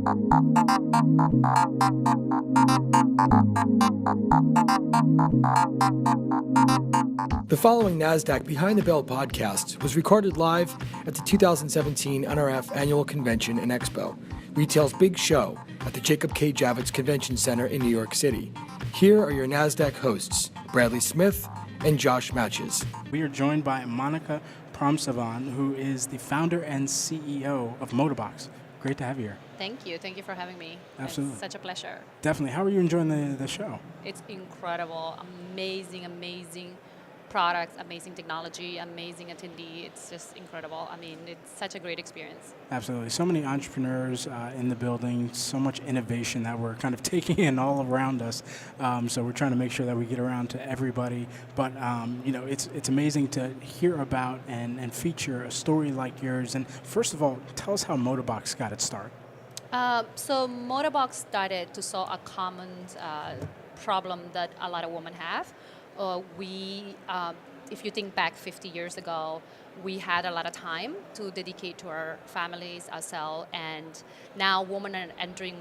The following Nasdaq Behind the Bell podcast was recorded live at the 2017 NRF Annual Convention and Expo, retail's big show at the Jacob K. Javits Convention Center in New York City. Here are your Nasdaq hosts, Bradley Smith and Josh Matches. We are joined by Monica Phromsavanh, who is the founder and CEO of ModaBox. Great to have you here. Thank you. Thank you for having me. Absolutely. It's such a pleasure. Definitely. How are you enjoying the show? It's incredible. Amazing products, amazing technology, amazing attendee. It's just incredible. I mean, it's such a great experience. Absolutely. So many entrepreneurs in the building, so much innovation that we're kind of taking in all around us. So we're trying to make sure that we get around to everybody. But, it's amazing to hear about and feature a story like yours. And first of all, tell us how ModaBox got its start. So ModaBox started to solve a common problem that a lot of women have. If you think back 50 years ago, we had a lot of time to dedicate to our families, ourselves, and now women are entering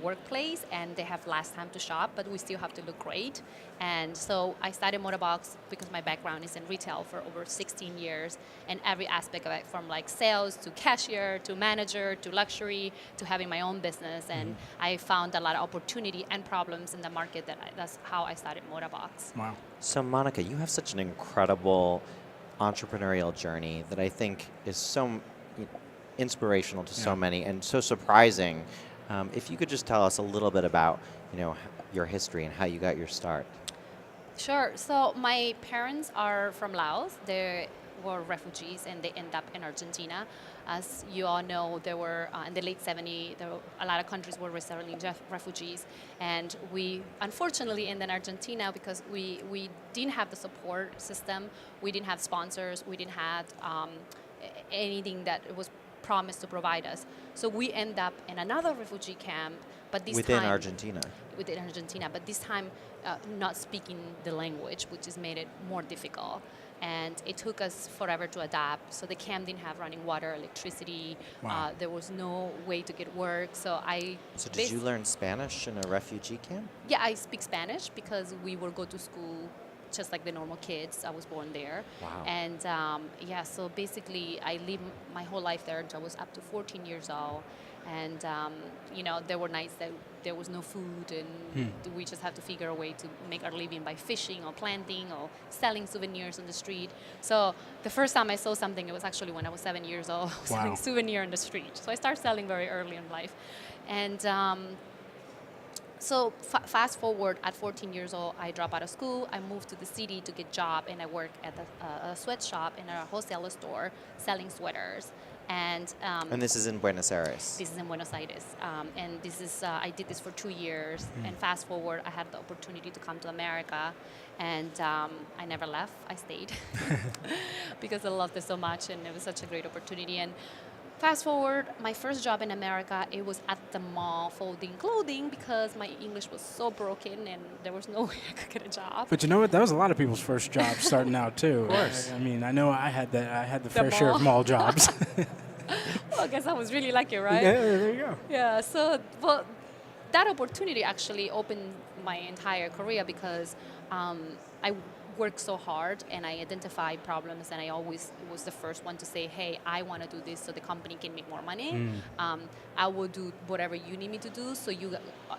workplace, and they have less time to shop, but we still have to look great. And so I started ModaBox because my background is in retail for over 16 years, and every aspect of it, from like sales to cashier to manager to luxury to having my own business. And I found a lot of opportunity and problems in the market. That's how I started ModaBox. Wow. So Monica, you have such an incredible entrepreneurial journey that I think is so inspirational to so many and so surprising. If you could just tell us a little bit about, your history and how you got your start. Sure. So my parents are from Laos. They were refugees and they ended up in Argentina. As you all know, there were in the late 70s, a lot of countries were resettling refugees, and we unfortunately ended in Argentina because we didn't have the support system, we didn't have sponsors, we didn't have anything that was promised to provide us. So we end up in another refugee camp, but this within time Argentina. Within Argentina, but this time not speaking the language, which has made it more difficult. And it took us forever to adapt. So the camp didn't have running water, electricity. Wow. There was no way to get work. So did you learn Spanish in a refugee camp? Yeah, I speak Spanish because we will go to school just like the normal kids. I was born there. Wow. And so basically I lived my whole life there until I was up to 14 years old. And, there were nights that there was no food, and we just had to figure a way to make our living by fishing or planting or selling souvenirs on the street. So the first time I saw something, it was actually when I was 7 years old, selling souvenir on the street. So I started selling very early in life. And so fast forward, at 14 years old, I dropped out of school. I moved to the city to get a job, and I worked at a sweatshop in a wholesaler store selling sweaters. And this is in Buenos Aires. This is in Buenos Aires, and this is I did this for 2 years. And fast forward, I had the opportunity to come to America, and I never left. I stayed because I loved it so much, and it was such a great opportunity. And fast forward, my first job in America, it was at the mall folding clothing because my English was so broken and there was no way I could get a job. But you know what? That was a lot of people's first job starting out too. Of course. I mean, I know I had the fair share of mall jobs. Well, I guess I was really lucky, right? Yeah, there you go. Yeah, so that opportunity actually opened my entire career because I worked so hard and I identified problems, and I always was the first one to say, hey, I want to do this so the company can make more money. I will do whatever you need me to do, so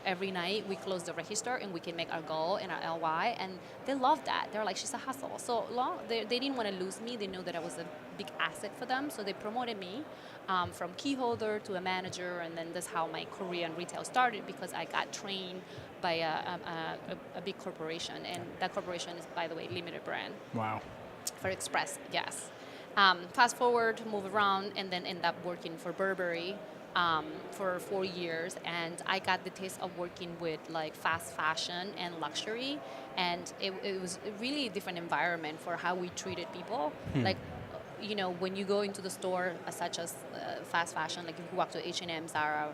every night we close the register and we can make our goal and our LY, and they loved that. They're like, she's a hustle. So they didn't want to lose me. They knew that I was a big asset for them, so they promoted me from key holder to a manager, and then that's how my career in retail started, because I got trained by a big corporation, and that corporation is, by the way, limited brand. Wow. For Express, yes. Fast forward, move around, and then end up working for Burberry for 4 years, and I got the taste of working with like fast fashion and luxury, and it was a really different environment for how we treated people. Like, when you go into the store, such as fast fashion, like if you walk to H&M, Zara,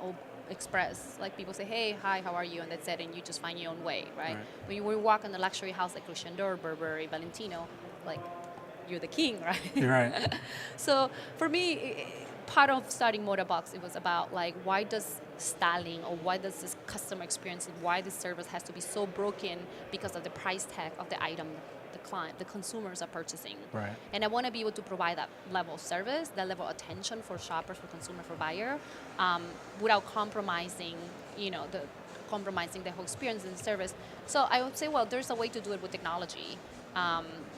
or Express, like people say, hey, hi, how are you, and that's it, and you just find your own way, right? When you walk in the luxury house like Christian Dior, Burberry, Valentino, like you're the king, right? You're right. So for me, part of starting ModaBox, it was about like, why does styling or why does this customer experience and why this service has to be so broken because of the price tag of the item the consumers are purchasing. Right. And I want to be able to provide that level of service, that level of attention for shoppers, for consumer, for buyer, without compromising, compromising the whole experience and the service. So I would say, well, there's a way to do it with technology.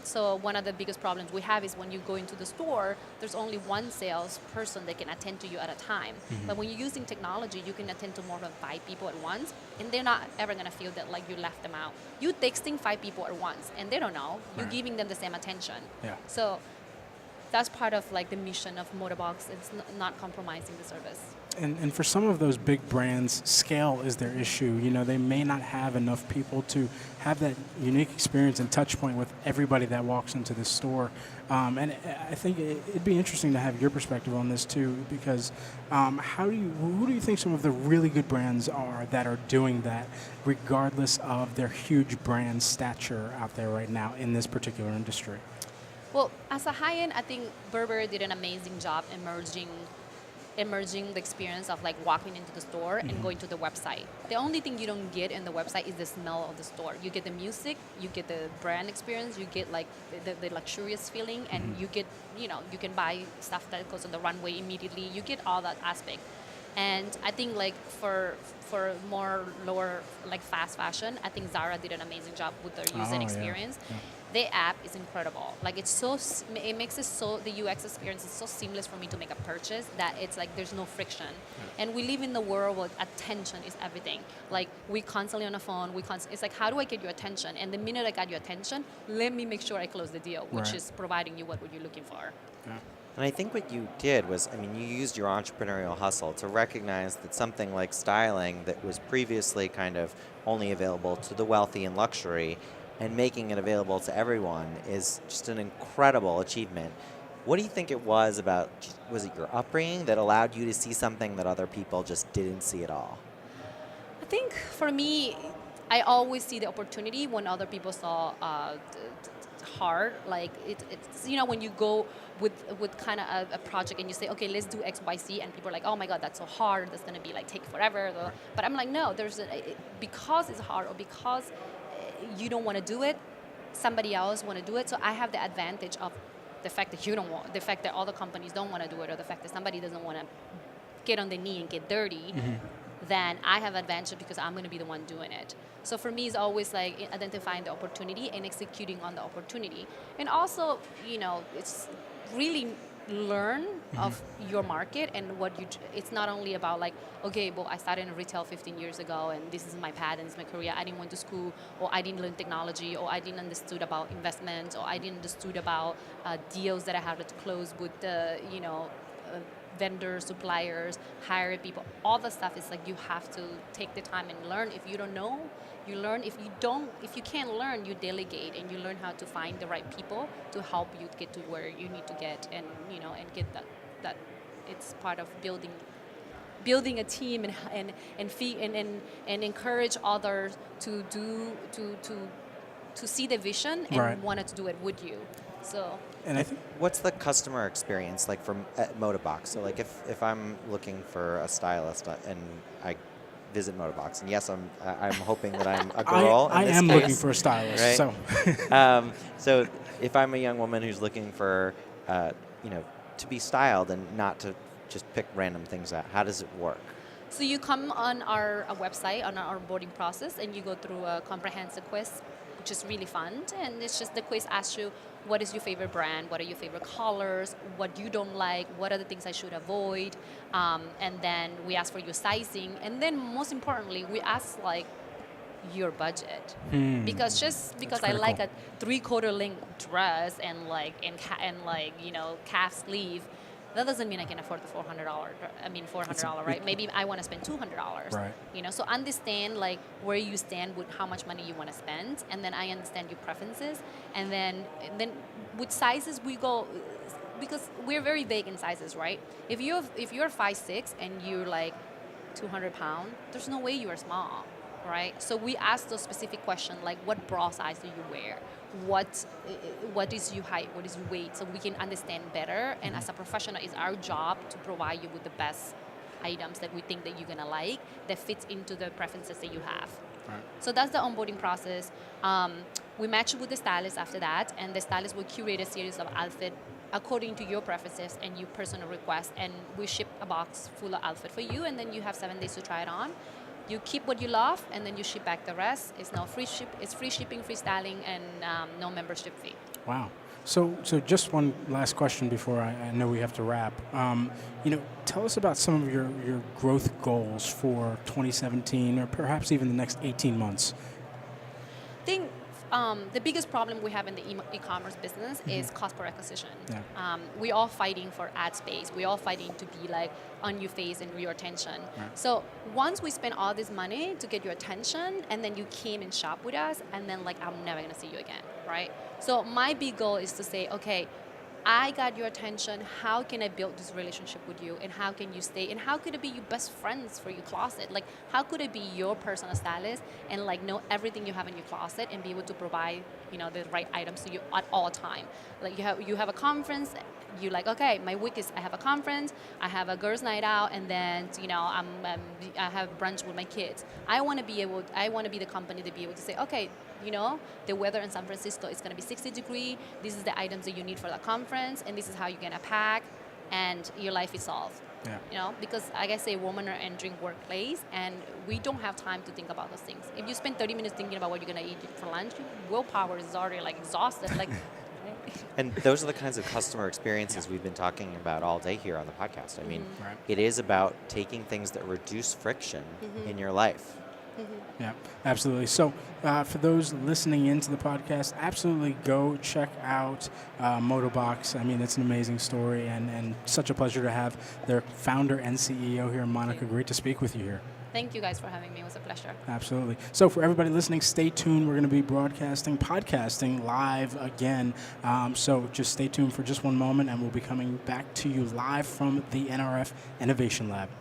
So one of the biggest problems we have is when you go into the store, there's only one salesperson that can attend to you at a time. But when you're using technology, you can attend to more than 5 people at once, and they're not ever going to feel that like you left them out. You texting 5 people at once, and they don't know. You're giving them the same attention. Yeah. So that's part of like the mission of ModaBox. It's not compromising the service. And for some of those big brands, scale is their issue. They may not have enough people to have that unique experience and touch point with everybody that walks into the store. And I think it'd be interesting to have your perspective on this too, because who do you think some of the really good brands are that are doing that, regardless of their huge brand stature out there right now in this particular industry? Well, as a high-end, I think Burberry did an amazing job emerging the experience of like walking into the store and going to the website. The only thing you don't get in the website is the smell of the store. You get the music, you get the brand experience, you get like the luxurious feeling, and you get, you can buy stuff that goes on the runway immediately. You get all that aspect. And I think like for more lower, like fast fashion, I think Zara did an amazing job with their user experience. Yeah. Their app is incredible. Like it makes it so, the UX experience is so seamless for me to make a purchase that it's like there's no friction. Yeah. And we live in the world where attention is everything. Like we constantly on the phone, it's like, how do I get your attention? And the minute I got your attention, let me make sure I close the deal, which is providing you what you're looking for. Yeah. And I think what you did was, you used your entrepreneurial hustle to recognize that something like styling that was previously kind of only available to the wealthy and luxury, and making it available to everyone is just an incredible achievement. What do you think it was it your upbringing that allowed you to see something that other people just didn't see at all? I think for me, I always see the opportunity when other people saw hard. Like it's when you go with kind of a project and you say, okay, let's do X, Y, Z, and people are like, oh my God, that's so hard. That's gonna be like take forever. But I'm like, no, because it's hard or because you don't want to do it, somebody else want to do it. So I have the advantage of the fact that you don't want, the fact that all the companies don't want to do it, or the fact that somebody doesn't want to get on the knee and get dirty. Then I have advantage because I'm going to be the one doing it. So for me, it's always like identifying the opportunity and executing on the opportunity. And also, it's really learn of your market and it's not only about like, okay, well, I started in retail 15 years ago and this is my path and this is my career. I didn't went to school, or I didn't learn technology, or I didn't understood about investments, or I didn't understood about deals that I had to close with vendors, suppliers, hire people. All the stuff is like you have to take the time and learn. If you don't know, you learn. If you can't learn, you delegate and you learn how to find the right people to help you get to where you need to get, and and get that it's part of building a team and encourage others to see the vision and wanted to do it with you. So. And what's the customer experience like at ModaBox? So like if I'm looking for a stylist and I visit ModaBox, and yes, I'm hoping that I'm a girl. I am looking for a stylist. Right? So so if I'm a young woman who's looking for to be styled and not to just pick random things out, how does it work? So you come on our website, on our onboarding process, and you go through a comprehensive quiz, which is really fun. And it's just the quiz asks you, what is your favorite brand? What are your favorite colors? What you don't like? What are the things I should avoid? And then we ask for your sizing. And then most importantly, we ask like your budget. Because I like a 3/4 length dress and calf sleeve, that doesn't mean I can afford the $400, right? Maybe I want to spend $200. Right. So understand like where you stand with how much money you want to spend, and then I understand your preferences, and then with sizes we go, because we're very vague in sizes, right? If you're 5'6" and you're like 200 pounds, there's no way you are small, right? So we ask those specific questions like, what bra size do you wear? What is your height? What is your weight? So we can understand better. And as a professional, it's our job to provide you with the best items that we think that you're gonna like, that fits into the preferences that you have. Right. So that's the onboarding process. We match with the stylist after that, and the stylist will curate a series of outfit according to your preferences and your personal request, and we ship a box full of outfit for you, and then you have 7 days to try it on. You keep what you love, and then you ship back the rest. It's free shipping, free styling, and no membership fee. Wow. So just one last question before I know we have to wrap. Tell us about some of your growth goals for 2017, or perhaps even the next 18 months. I think the biggest problem we have in the e-commerce business is cost per acquisition. Yeah. We all fighting for ad space. We all fighting to be like on your face and your attention. Right. So once we spend all this money to get your attention, and then you came and shop with us, and then like I'm never gonna see you again, right? So my big goal is to say, okay, I got your attention. How can I build this relationship with you? And how can you stay? And how could it be your best friends for your closet? Like, how could it be your personal stylist and like know everything you have in your closet and be able to provide, the right items to you at all time? Like you have a conference. You're like, okay, my week is I have a conference, I have a girls' night out, and then I have brunch with my kids. I want to be the company to be able to say, okay, the weather in San Francisco is going to be 60 degrees. This is the items that you need for the conference, and this is how you're going to pack, and your life is solved. Yeah. Because like I say, women are entering workplace, and we don't have time to think about those things. If you spend 30 minutes thinking about what you're going to eat for lunch, willpower is already like exhausted. Like. And those are the kinds of customer experiences we've been talking about all day here on the podcast. I mean, Right. it is about taking things that reduce friction in your life. Yeah, absolutely. So for those listening into the podcast, absolutely go check out ModaBox. I mean, it's an amazing story, and such a pleasure to have their founder and CEO here, Monica. Great to speak with you here. Thank you guys for having me. It was a pleasure. Absolutely. So for everybody listening, stay tuned. We're going to be podcasting live again. So just stay tuned for just one moment, and we'll be coming back to you live from the NRF Innovation Lab.